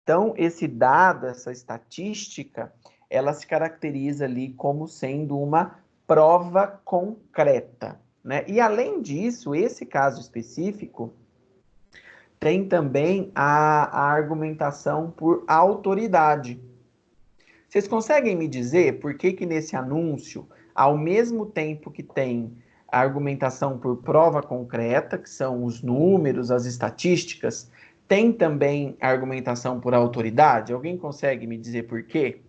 Então, esse dado, essa estatística, ela se caracteriza ali como sendo uma prova concreta, né? E além disso, esse caso específico tem também a argumentação por autoridade. Vocês conseguem me dizer por que que nesse anúncio, ao mesmo tempo que tem a argumentação por prova concreta, que são os números, as estatísticas, tem também a argumentação por autoridade? Alguém consegue me dizer por quê?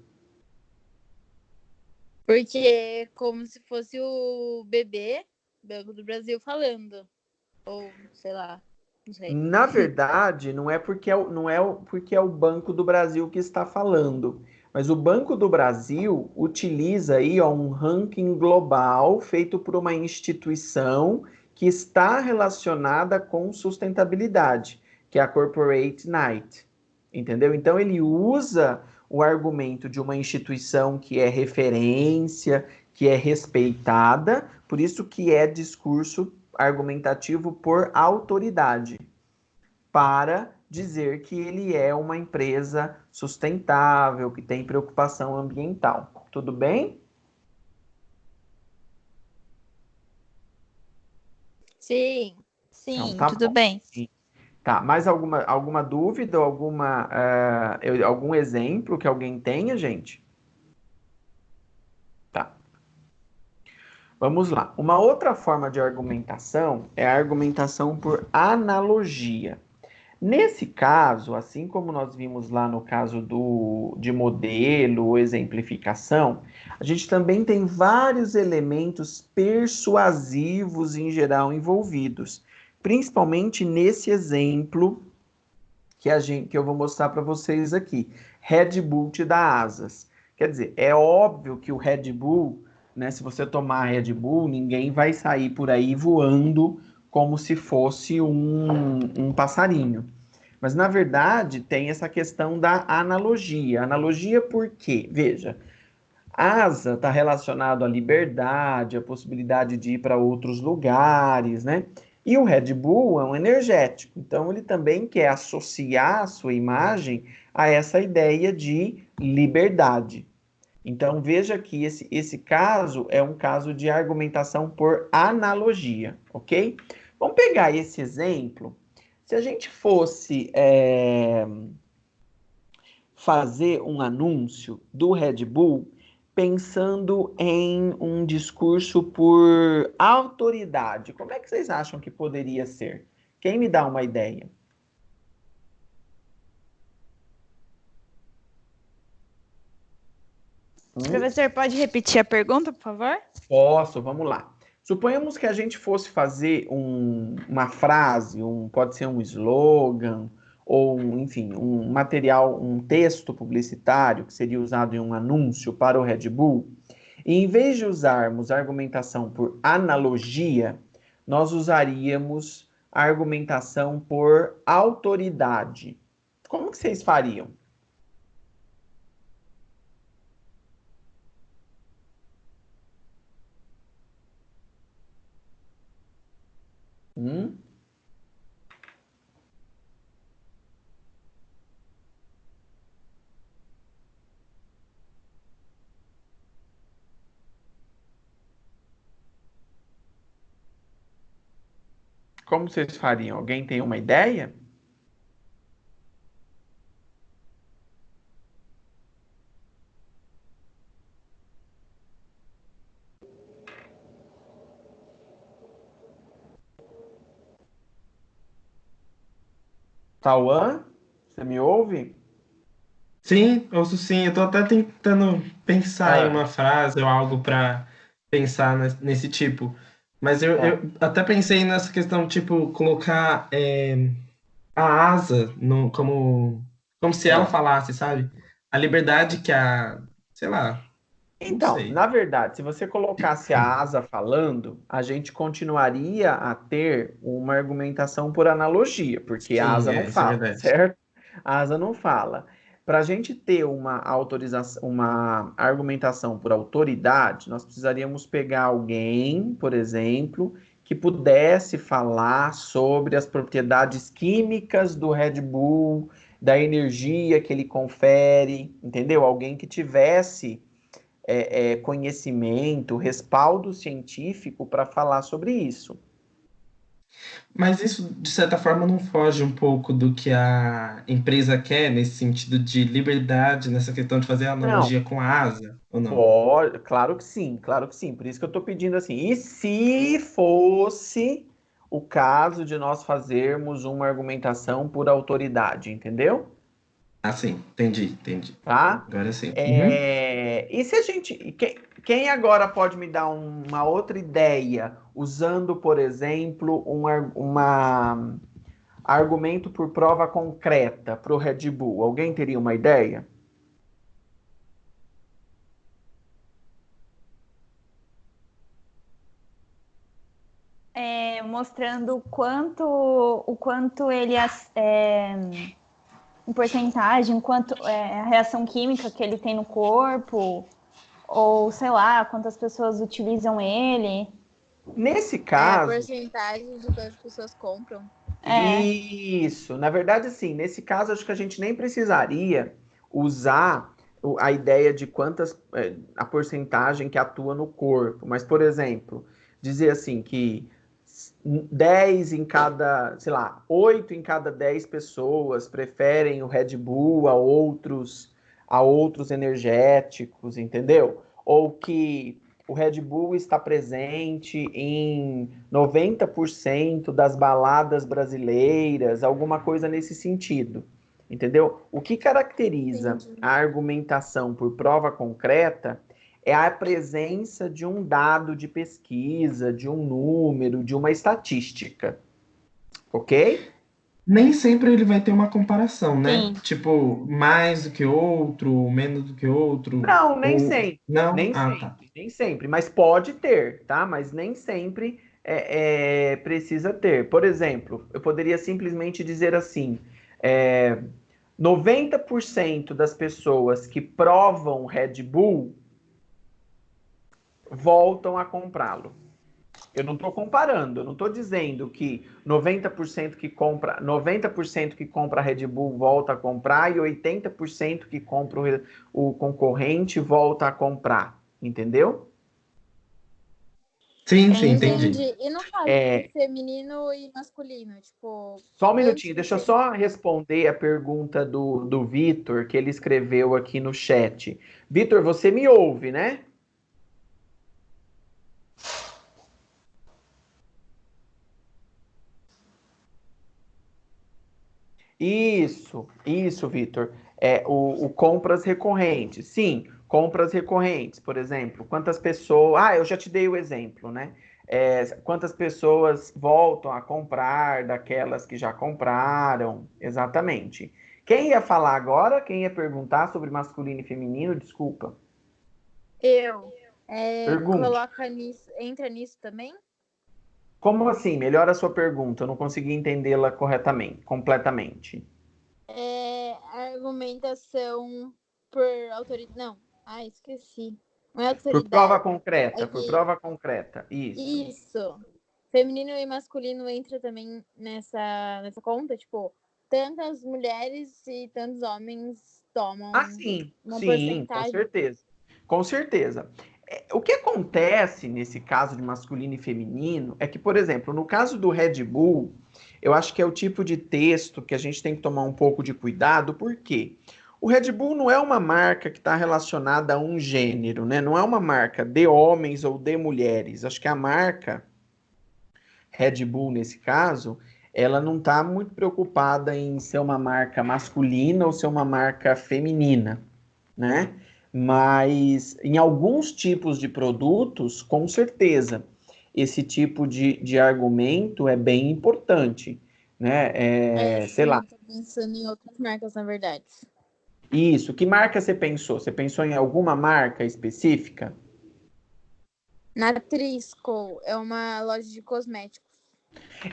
Porque é como se fosse o BB, Banco do Brasil, falando. Ou, sei lá, não sei. Na verdade, não é porque porque é o Banco do Brasil que está falando, mas o Banco do Brasil utiliza aí ó, um ranking global feito por uma instituição que está relacionada com sustentabilidade, que é a Corporate Knight, entendeu? Então ele usa o argumento de uma instituição que é referência, que é respeitada, por isso que é discurso argumentativo por autoridade, para dizer que ele é uma empresa sustentável, que tem preocupação ambiental. Tudo bem? Sim, Então sim, tá tudo bom. bem. Tá, mais alguma dúvida, algum exemplo que alguém tenha, gente? Tá. Vamos lá. Uma outra forma de argumentação é a argumentação por analogia. Nesse caso, assim como nós vimos lá no caso de modelo ou exemplificação, a gente também tem vários elementos persuasivos em geral envolvidos, principalmente nesse exemplo que eu vou mostrar para vocês aqui. Red Bull te dá asas. Quer dizer, é óbvio que o Red Bull, né, se você tomar Red Bull, ninguém vai sair por aí voando como se fosse um passarinho. Mas, na verdade, tem essa questão da analogia. Analogia por quê? Veja, asa está relacionado à liberdade, à possibilidade de ir para outros lugares, né? E o Red Bull é um energético, então ele também quer associar a sua imagem a essa ideia de liberdade. Então veja que esse caso é um caso de argumentação por analogia, ok? Vamos pegar esse exemplo. Se a gente fosse fazer um anúncio do Red Bull pensando em um discurso por autoridade, como é que vocês acham que poderia ser? Quem me dá uma ideia? Professor, pode repetir a pergunta, por favor? Posso, vamos lá. Suponhamos que a gente fosse fazer uma frase, pode ser um slogan, ou, enfim, um material, um texto publicitário que seria usado em um anúncio para o Red Bull. E em vez de usarmos a argumentação por analogia, nós usaríamos a argumentação por autoridade. Como que vocês fariam? Hum? Como vocês fariam? Alguém tem uma ideia? Tauan, você me ouve? Sim, ouço sim. Eu tô até tentando pensar em Ah, uma frase ou algo para pensar nesse tipo. Mas tá. eu até pensei nessa questão, tipo, colocar a asa como se ela Ah. falasse, sabe? A liberdade que sei lá, não Então, sei. na verdade, se você colocasse a asa falando, a gente continuaria a ter uma argumentação por analogia, porque a Sim, asa não isso é fala, verdade. certo? A asa não fala. Para a gente ter uma autorização, uma argumentação por autoridade, nós precisaríamos pegar alguém, por exemplo, que pudesse falar sobre as propriedades químicas do Red Bull, da energia que ele confere, entendeu? Alguém que tivesse conhecimento, respaldo científico para falar sobre isso. Mas isso, de certa forma, não foge um pouco do que a empresa quer, nesse sentido de liberdade, nessa questão de fazer Não, analogia com a asa, ou não? pode, claro que sim, claro que sim. Por isso que eu estou pedindo assim. E se fosse o caso de nós fazermos uma argumentação por autoridade, entendeu? Ah, sim, entendi. Tá? Agora sim. Uhum. E se a gente. Quem agora pode me dar uma outra ideia, usando, por exemplo, uma argumento por prova concreta para o Red Bull? Alguém teria uma ideia? Mostrando o quanto ele em porcentagem, quanto a reação química que ele tem no corpo, ou sei lá, quantas pessoas utilizam ele. Nesse A caso, porcentagem de quantas pessoas compram. isso. Na verdade, sim, nesse caso, acho que a gente nem precisaria usar a ideia de quantas, a porcentagem que atua no corpo. Mas, por exemplo, dizer assim que 10 em cada, sei lá, 8 em cada 10 pessoas preferem o Red Bull a outros energéticos, entendeu? Ou que o Red Bull está presente em 90% das baladas brasileiras, alguma coisa nesse sentido, entendeu? O que caracteriza Entendi. a argumentação por prova concreta é a presença de um dado de pesquisa, de um número, de uma estatística, ok? Nem sempre ele vai ter uma comparação, né? Sim. Tipo, mais do que outro, menos do que outro, Não, nem ou... sempre. Não? Nem Ah, tá. sempre, nem sempre, mas pode ter, tá? Mas nem sempre precisa ter. Por exemplo, eu poderia simplesmente dizer assim: é, 90% das pessoas que provam Red Bull voltam a comprá-lo. Eu não estou comparando, eu não estou dizendo que 90% que compra Red Bull volta a comprar e 80% que compra o concorrente volta a comprar, entendeu? Sim, Entendi. entendi. Entendi. E no caso de É, feminino e masculino, tipo, só um quantos minutinho, por deixa eu cento? só responder a pergunta do Vitor, que ele escreveu aqui no chat. Vitor, você me ouve, né? Isso, Vitor. O compras recorrentes. Sim, compras recorrentes, por exemplo. Quantas pessoas. Ah, eu já te dei o exemplo, né? Quantas pessoas voltam a comprar daquelas que já compraram? Exatamente. Quem ia falar agora? Quem ia perguntar sobre masculino e feminino? Desculpa. Eu. Pergunte. Coloca nisso, entra nisso também? Como assim? Melhora a sua pergunta. Eu não consegui entendê-la corretamente, completamente. Argumentação por autoridade. Não. Ah, esqueci. Não é Por prova autoridade. concreta, É por que prova concreta. Isso. isso. Feminino e masculino entra também nessa conta, tipo, tantas mulheres e tantos homens Ah, tomam sim, uma sim, com porcentagem. certeza. Com certeza. O que acontece nesse caso de masculino e feminino é que, por exemplo, no caso do Red Bull, eu acho que é o tipo de texto que a gente tem que tomar um pouco de cuidado, porque o Red Bull não é uma marca que está relacionada a um gênero, né? Não é uma marca de homens ou de mulheres. Acho que a marca Red Bull, nesse caso, ela não está muito preocupada em ser uma marca masculina ou ser uma marca feminina, né? Mas em alguns tipos de produtos, com certeza, esse tipo de argumento é bem importante, né? Sei lá, Sim, tô pensando em outras marcas, na verdade. isso. Que marca você pensou? Você pensou em alguma marca específica? Natrisco é uma loja de cosméticos.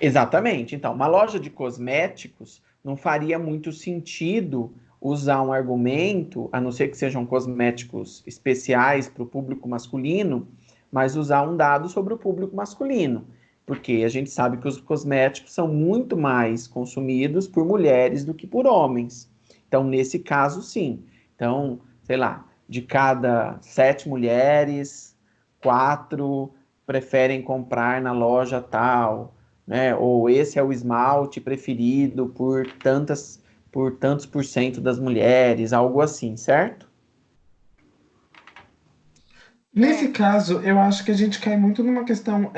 Exatamente. Então, uma loja de cosméticos não faria muito sentido usar um argumento, a não ser que sejam cosméticos especiais para o público masculino, mas usar um dado sobre o público masculino, porque a gente sabe que os cosméticos são muito mais consumidos por mulheres do que por homens. Então, nesse caso, sim. Então, sei lá, de cada 7 mulheres, 4 preferem comprar na loja tal, né? Ou esse é o esmalte preferido por tantos por cento das mulheres, algo assim, certo? Nesse caso, eu acho que a gente cai muito numa questão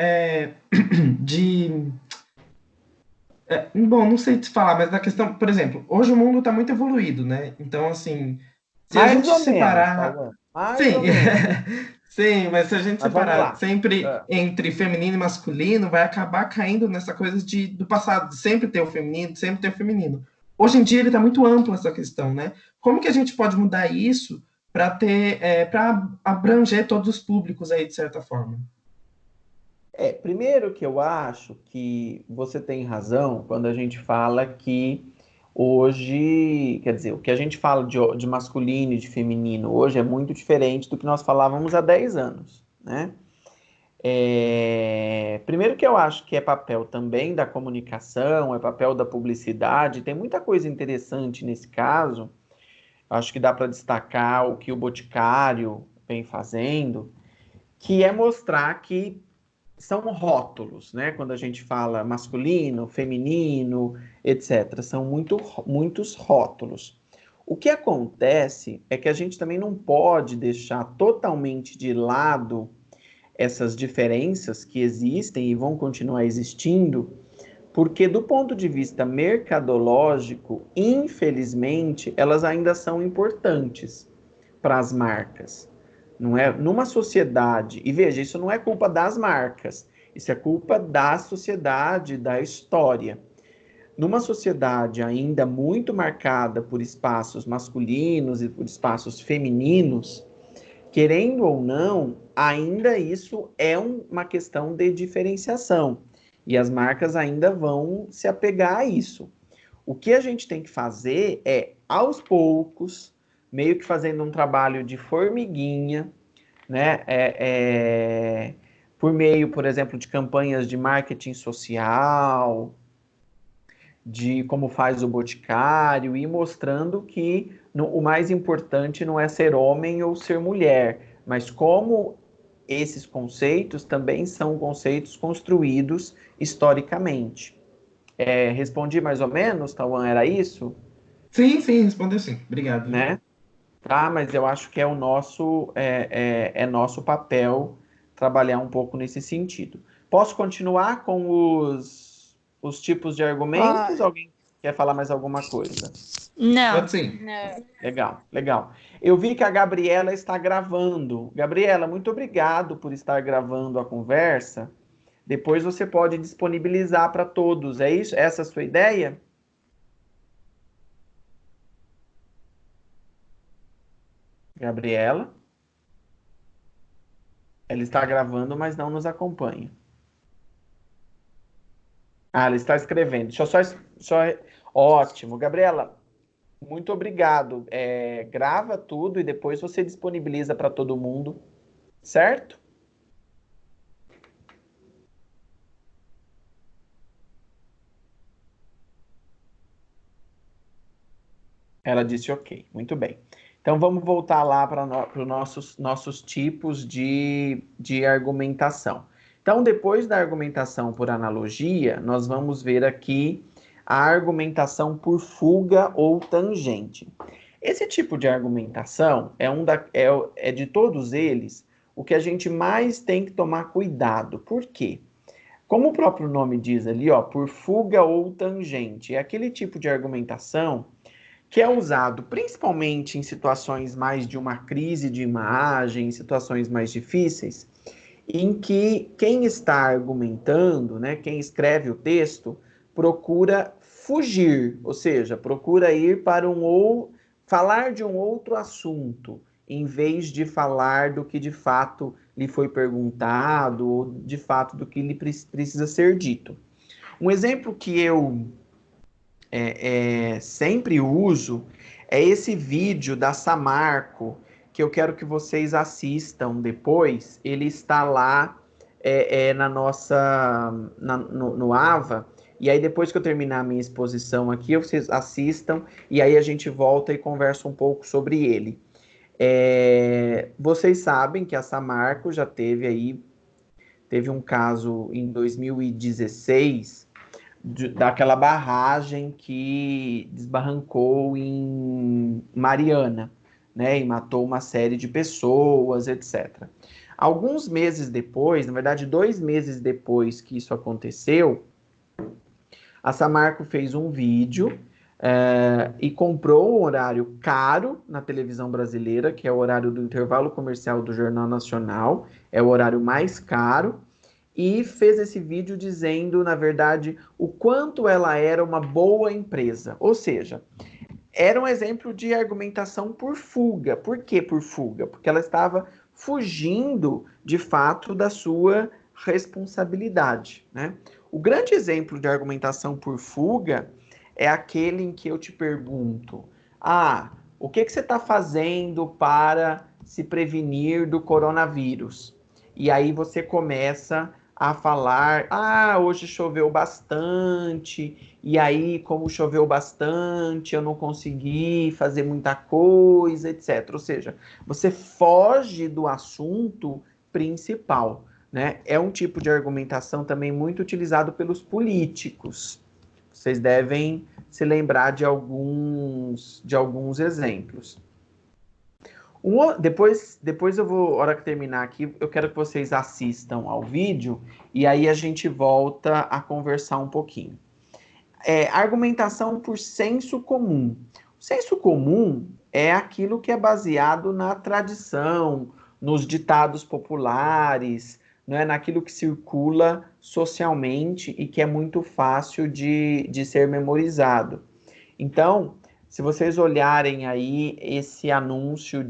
de. Bom, não sei te falar, mas na questão, por exemplo, hoje o mundo está muito evoluído, né? Então, assim, se a Mais gente ou menos, separar. Tauan. Mais Sim, ou menos. sim, mas se a gente Mas vamos separar lá. sempre entre feminino e masculino, vai acabar caindo nessa coisa do passado, de sempre ter o feminino, de sempre ter o feminino. Hoje em dia ele está muito amplo essa questão, né? Como que a gente pode mudar isso para para abranger todos os públicos aí, de certa forma? Primeiro que eu acho que você tem razão quando a gente fala que hoje, quer dizer, o que a gente fala de masculino e de feminino hoje é muito diferente do que nós falávamos há 10 anos, né? Primeiro que eu acho que é papel também da comunicação, é papel da publicidade, tem muita coisa interessante nesse caso. Acho que dá para destacar o que o Boticário vem fazendo, que é mostrar que são rótulos, né? Quando a gente fala masculino, feminino, etc. São muitos rótulos. O que acontece é que a gente também não pode deixar totalmente de lado essas diferenças que existem e vão continuar existindo, porque do ponto de vista mercadológico, infelizmente, elas ainda são importantes para as marcas. Não é numa sociedade, e veja, isso não é culpa das marcas, isso é culpa da sociedade, da história. Numa sociedade ainda muito marcada por espaços masculinos e por espaços femininos, querendo ou não, ainda isso é uma questão de diferenciação. E as marcas ainda vão se apegar a isso. O que a gente tem que fazer é, aos poucos, meio que fazendo um trabalho de formiguinha, né? Por meio, por exemplo, de campanhas de marketing social, de como faz o Boticário, e mostrando que o mais importante não é ser homem ou ser mulher, mas como esses conceitos também são conceitos construídos historicamente. Respondi mais ou menos, Tauan, era isso? Sim, sim, respondeu sim. Obrigado. Né? Tá, mas eu acho que é o nosso papel trabalhar um pouco nesse sentido. Posso continuar com os tipos de argumentos? Alguém quer falar mais alguma coisa? Não. Pode sim. Não. Legal, legal. Eu vi que a Gabriela está gravando. Gabriela, muito obrigado por estar gravando a conversa. Depois você pode disponibilizar para todos. É isso? Essa é a sua ideia? Gabriela? Ela está gravando, mas não nos acompanha. Ah, ela está escrevendo. Deixa eu só... Ótimo. Gabriela, muito obrigado. Grava tudo e depois você disponibiliza para todo mundo, certo? Ela disse ok. Muito bem. Então vamos voltar lá para os nossos tipos de argumentação. Então, depois da argumentação por analogia, nós vamos ver aqui a argumentação por fuga ou tangente. Esse tipo de argumentação é de todos eles o que a gente mais tem que tomar cuidado. Por quê? Como o próprio nome diz ali, ó, por fuga ou tangente, é aquele tipo de argumentação que é usado principalmente em situações mais de uma crise de imagem, em situações mais difíceis, em que quem está argumentando, né, quem escreve o texto, procura fugir, ou seja, procura ir para falar de um outro assunto, em vez de falar do que de fato lhe foi perguntado, ou de fato do que lhe precisa ser dito. Um exemplo que eu sempre uso é esse vídeo da Samarco, que eu quero que vocês assistam depois. Ele está lá no AVA, E aí, depois que eu terminar a minha exposição aqui, vocês assistam, e aí a gente volta e conversa um pouco sobre ele. Vocês sabem que a Samarco já teve um caso em 2016 daquela barragem que desbarrancou em Mariana, né, e matou uma série de pessoas, etc. Alguns meses depois, na verdade 2 meses depois que isso aconteceu, a Samarco fez um vídeo e comprou um horário caro na televisão brasileira, que é o horário do intervalo comercial do Jornal Nacional, é o horário mais caro, e fez esse vídeo dizendo, na verdade, o quanto ela era uma boa empresa. Ou seja, era um exemplo de argumentação por fuga. Por que por fuga? Porque ela estava fugindo, de fato, da sua responsabilidade, né? O grande exemplo de argumentação por fuga é aquele em que eu te pergunto: o que você está fazendo para se prevenir do coronavírus? E aí você começa a falar: hoje choveu bastante, e aí, como choveu bastante, eu não consegui fazer muita coisa, etc. Ou seja, você foge do assunto principal, né? É um tipo de argumentação também muito utilizado pelos políticos. Vocês devem se lembrar de alguns exemplos. Depois eu vou, hora que terminar aqui, eu quero que vocês assistam ao vídeo e aí a gente volta a conversar um pouquinho. Argumentação por senso comum. O senso comum é aquilo que é baseado na tradição, nos ditados populares, né, naquilo que circula socialmente e que é muito fácil de ser memorizado. Então, se vocês olharem aí esse anúncio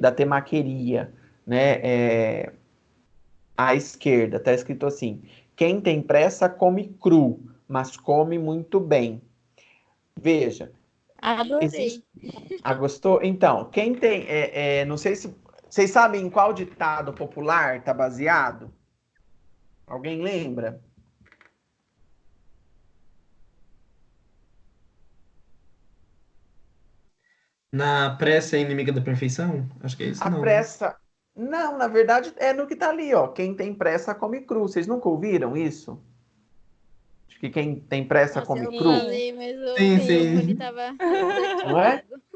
da temaqueria, né, à esquerda, está escrito assim: quem tem pressa come cru, mas come muito bem. Veja. Adorei. Gostou? Então, quem tem. Não sei se. Vocês sabem em qual ditado popular está baseado? Alguém lembra? Na pressa é inimiga da perfeição? Acho que é isso, A não, né? pressa. Não, na verdade é no que está ali, ó. Quem tem pressa come cru. Vocês nunca ouviram isso? Acho que quem tem pressa Nossa, come eu cru. falei, mas o Sim, microfone sim. tava Não é? desativado.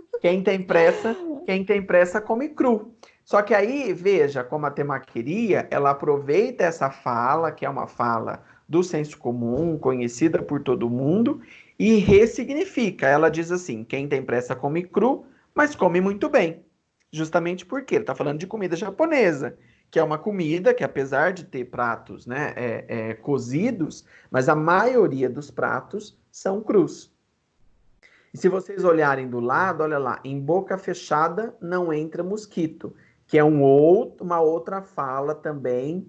Quem tem pressa come cru. Só que aí, veja como a temaqueria, ela aproveita essa fala, que é uma fala do senso comum, conhecida por todo mundo, e ressignifica. Ela diz assim: quem tem pressa come cru, mas come muito bem. Justamente porque ele está falando de comida japonesa, que é uma comida que, apesar de ter pratos, né, cozidos, mas a maioria dos pratos são crus. E se vocês olharem do lado, olha lá, em boca fechada não entra mosquito, que é uma outra fala também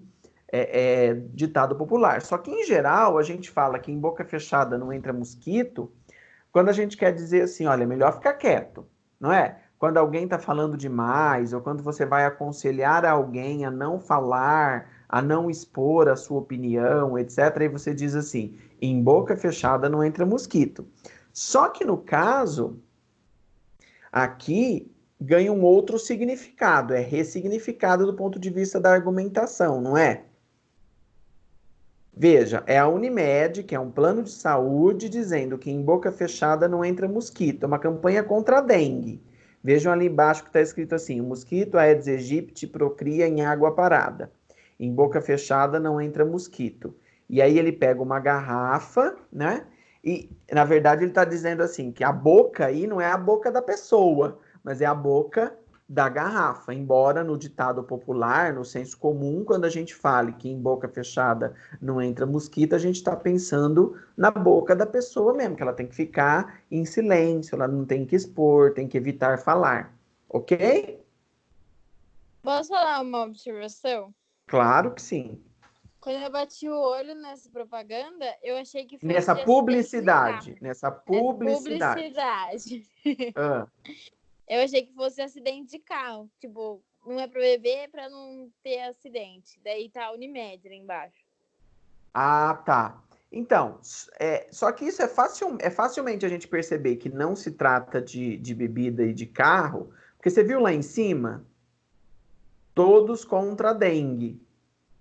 ditado popular. Só que, em geral, a gente fala que em boca fechada não entra mosquito quando a gente quer dizer assim, olha, é melhor ficar quieto, não é? Quando alguém está falando demais, ou quando você vai aconselhar alguém a não falar, a não expor a sua opinião, etc., aí você diz assim, em boca fechada não entra mosquito. Só que no caso, aqui ganha um outro significado, é ressignificado do ponto de vista da argumentação, não é? Veja, é a Unimed, que é um plano de saúde, dizendo que em boca fechada não entra mosquito. É uma campanha contra a dengue. Vejam ali embaixo que está escrito assim: o mosquito Aedes aegypti procria em água parada. Em boca fechada não entra mosquito. E aí ele pega uma garrafa, né? E, na verdade, ele está dizendo assim, que a boca aí não é a boca da pessoa, mas é a boca da garrafa. Embora no ditado popular, no senso comum, quando a gente fale que em boca fechada não entra mosquito, a gente está pensando na boca da pessoa mesmo, que ela tem que ficar em silêncio, ela não tem que expor, tem que evitar falar. Ok? Posso falar uma observação? Claro que sim. Quando eu bati o olho nessa propaganda, eu achei que fosse Nessa de acidente de carro. publicidade, nessa Essa publicidade. publicidade. Ah, Eu achei que fosse acidente de carro. Tipo, não é pra beber, é pra não ter acidente. Daí tá a Unimed lá embaixo. tá. Então, só que isso é facilmente a gente perceber que não se trata de bebida e de carro, porque você viu lá em cima? Todos contra a dengue.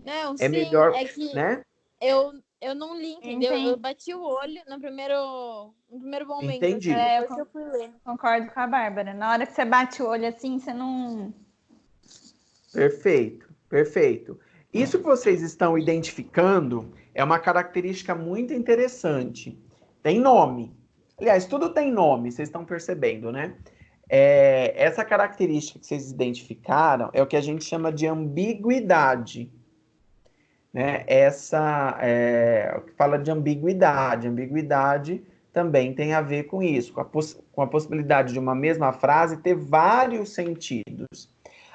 Não, É sim, melhor, é que né? eu não li, entendeu? Eu Entendi. bati o olho no primeiro momento, assim, Entendi. depois que eu fui ler. Concordo com a Bárbara. Na hora que você bate o olho assim, você não. Perfeito, perfeito. Isso que vocês estão identificando é uma característica muito interessante. Tem nome. Aliás, tudo tem nome, vocês estão percebendo, né? Essa característica que vocês identificaram é o que a gente chama de ambiguidade, né? O que fala de ambiguidade. Ambiguidade também tem a ver com isso, com a possibilidade de uma mesma frase ter vários sentidos.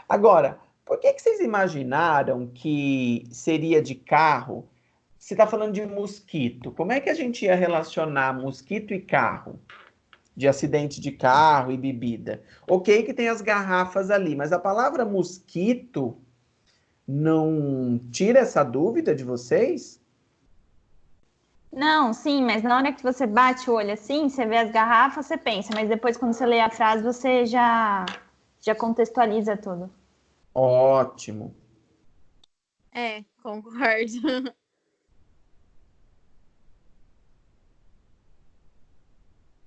Agora, por que vocês imaginaram que seria de carro? Você está falando de mosquito. Como é que a gente ia relacionar mosquito e carro? De acidente de carro e bebida. Ok que tem as garrafas ali, mas a palavra mosquito não tira essa dúvida de vocês? Não, sim, mas na hora que você bate o olho assim, você vê as garrafas, você pensa, mas depois quando você lê a frase, você já contextualiza tudo. Ótimo. Concordo.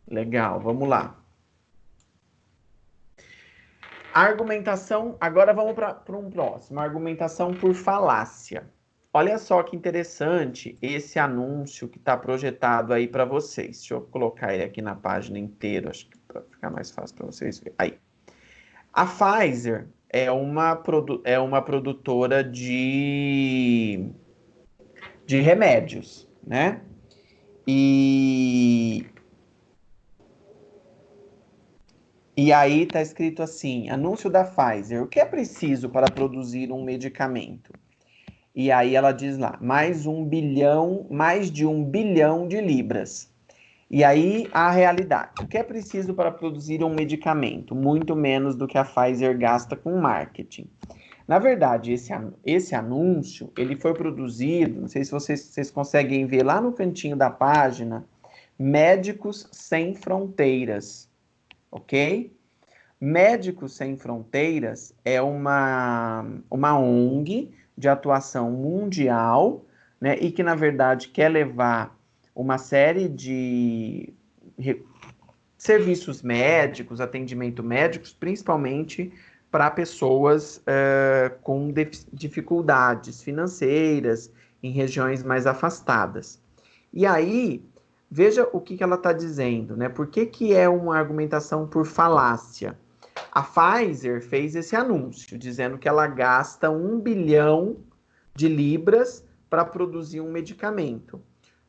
Legal, vamos lá. Argumentação, agora vamos para um próximo. Argumentação por falácia. Olha só que interessante esse anúncio que está projetado aí para vocês. Deixa eu colocar ele aqui na página inteira, acho que para ficar mais fácil para vocês verem. Aí. A Pfizer é uma produtora de remédios, né? E aí está escrito assim: anúncio da Pfizer. O que é preciso para produzir um medicamento? E aí ela diz lá, mais de 1 bilhão de libras. E aí a realidade. O que é preciso para produzir um medicamento? Muito menos do que a Pfizer gasta com marketing. Na verdade, esse anúncio, ele foi produzido, não sei se vocês conseguem ver lá no cantinho da página, Médicos Sem Fronteiras, ok? Médicos Sem Fronteiras é uma ONG de atuação mundial, né, e que, na verdade, quer levar uma série de serviços médicos, atendimento médicos, principalmente para pessoas com dificuldades financeiras em regiões mais afastadas. E aí, veja o que ela está dizendo, né? Por que é uma argumentação por falácia? A Pfizer fez esse anúncio, dizendo que ela gasta 1 bilhão de libras para produzir um medicamento.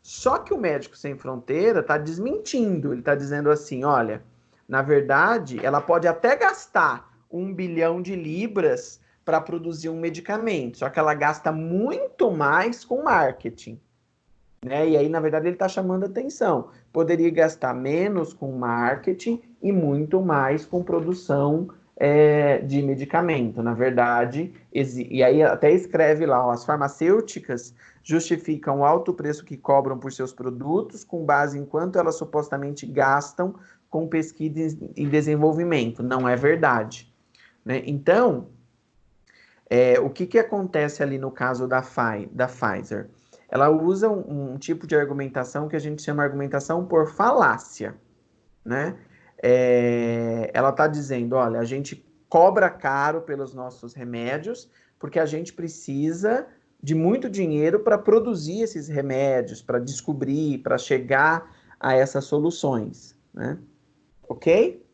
Só que o Médico Sem Fronteira está desmentindo. Ele está dizendo assim, olha, na verdade, ela pode até gastar 1 bilhão de libras para produzir um medicamento, só que ela gasta muito mais com marketing. Né? E aí, na verdade, ele está chamando atenção. Poderia gastar menos com marketing e muito mais com produção de medicamento. Na verdade, e aí até escreve lá, ó, as farmacêuticas justificam o alto preço que cobram por seus produtos com base em quanto elas supostamente gastam com pesquisa e desenvolvimento. Não é verdade. Né? Então, o que acontece ali no caso da Pfizer? Ela usa um tipo de argumentação que a gente chama de argumentação por falácia, né? Ela está dizendo, olha, a gente cobra caro pelos nossos remédios porque a gente precisa de muito dinheiro para produzir esses remédios, para descobrir, para chegar a essas soluções, né? Ok?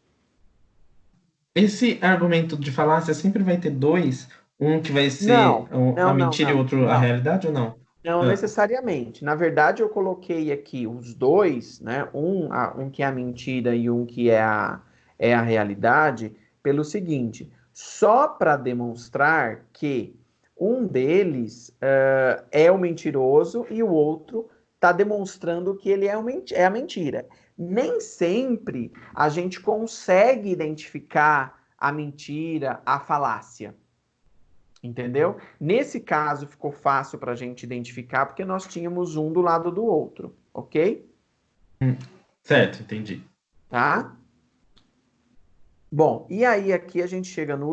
Esse argumento de falácia sempre vai ter dois, um que vai ser Não, a não, não, mentira e não, outro a não. realidade ou não? Não necessariamente. Na verdade, eu coloquei aqui os dois, né? Um que é a mentira e um que é a realidade, pelo seguinte: só para demonstrar que um deles é o mentiroso e o outro está demonstrando que ele é a mentira. Nem sempre a gente consegue identificar a mentira, a falácia. Entendeu? Nesse caso, ficou fácil para a gente identificar, porque nós tínhamos um do lado do outro, ok? Certo, entendi. Tá? Bom, e aí aqui a gente chega no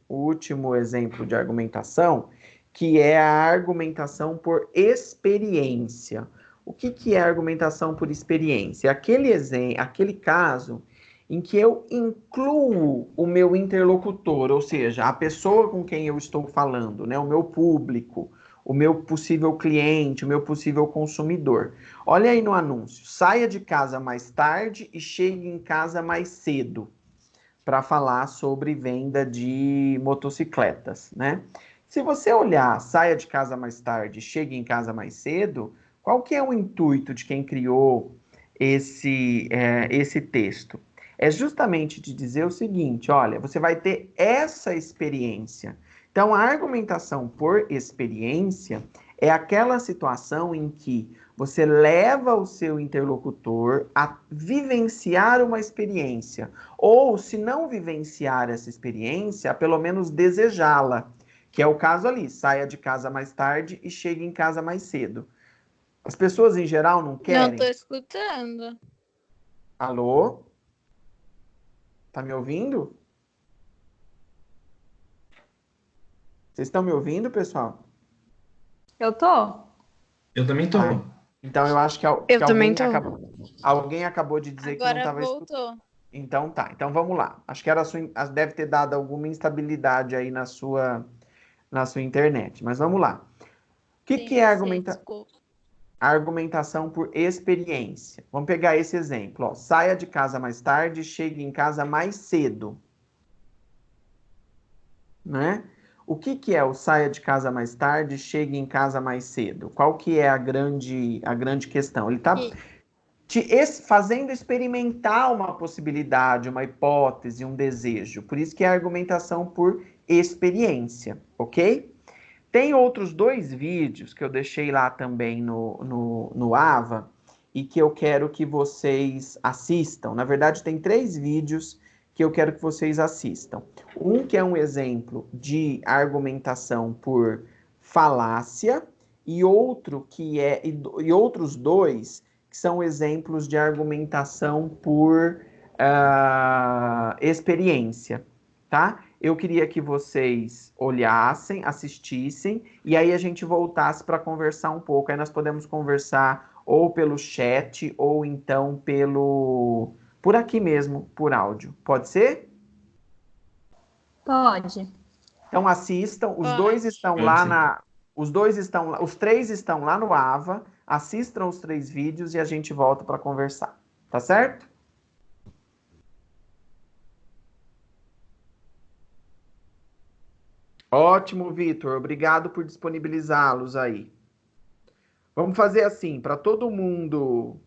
último exemplo de argumentação, que é a argumentação por experiência. O que é argumentação por experiência? Aquele caso em que eu incluo o meu interlocutor, ou seja, a pessoa com quem eu estou falando, né, o meu público, o meu possível cliente, o meu possível consumidor. Olha aí no anúncio: saia de casa mais tarde e chegue em casa mais cedo, para falar sobre venda de motocicletas, né? Se você olhar, saia de casa mais tarde, chegue em casa mais cedo, qual que é o intuito de quem criou esse texto? É justamente de dizer o seguinte: olha, você vai ter essa experiência. Então, a argumentação por experiência é aquela situação em que você leva o seu interlocutor a vivenciar uma experiência, ou, se não vivenciar essa experiência, pelo menos desejá-la, que é o caso ali: saia de casa mais tarde e chegue em casa mais cedo. As pessoas, em geral, não querem. Não tô escutando. Alô? Tá me ouvindo? Vocês estão me ouvindo, pessoal? Eu tô? Eu também tô. Então eu acho que, Eu também tô. Alguém acabou de dizer que não Agora estava escutando. voltou. Então tá, então vamos lá. Acho que deve ter dado alguma instabilidade aí na sua internet, mas vamos lá. O que é argumentação por experiência? Vamos pegar esse exemplo, ó. Saia de casa mais tarde, chegue em casa mais cedo. Né? O que é o saia de casa mais tarde, chegue em casa mais cedo? Qual que é a grande questão? Ele está fazendo experimentar uma possibilidade, uma hipótese, um desejo. Por isso que é argumentação por experiência, ok? Tem outros 2 vídeos que eu deixei lá também no AVA e que eu quero que vocês assistam. Na verdade, tem 3 vídeos que eu quero que vocês assistam. Um que é um exemplo de argumentação por falácia e outros 2 que são exemplos de argumentação por experiência, tá? Eu queria que vocês olhassem, assistissem, e aí a gente voltasse para conversar um pouco. Aí nós podemos conversar ou pelo chat, ou então por aqui mesmo, por áudio. Pode ser? Pode. Então assistam, os Pode. 2 estão Pode lá sim. os 3 estão lá no AVA. Assistam os 3 vídeos e a gente volta para conversar. Tá certo? Ótimo, Vitor. Obrigado por disponibilizá-los aí. Vamos fazer assim, para todo mundo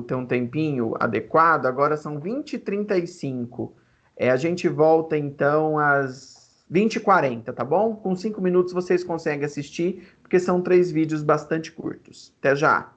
ter um tempinho adequado. Agora são 20h35. A gente volta então às 20h40, tá bom? Com 5 minutos vocês conseguem assistir, porque são 3 vídeos bastante curtos. Até já!